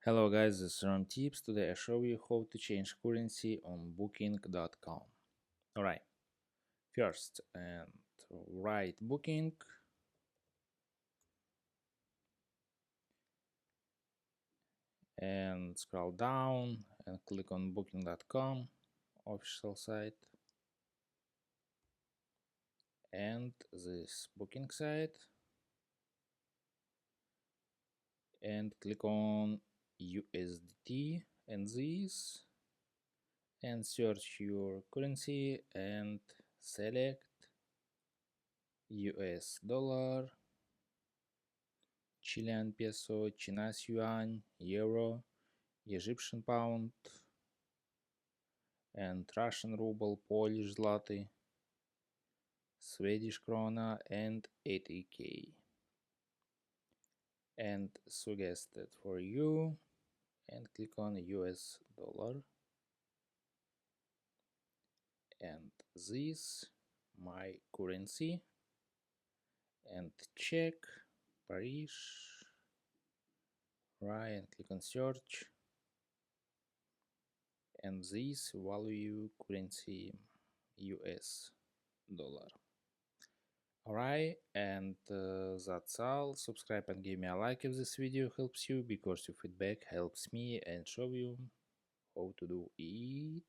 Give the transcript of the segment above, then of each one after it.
Hello guys, this is Ron Tips. Today I show you how to change currency on booking.com. Alright, first and write booking and scroll down and click on booking.com official site and this booking site and click on USDT and this and search your currency and select US dollar, Chilean peso, Chinese yuan, euro, Egyptian pound, and Russian ruble, Polish zloty, Swedish krona, and ATK. And suggested for you, and click on US dollar, and this my currency, and check Paris, right, and click on search, and this value currency US dollar. Alright, and that's all. Subscribe and give me a like if this video helps you, because your feedback helps me and show you how to do it.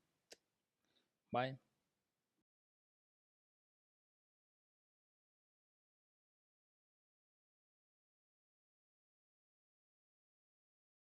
Bye.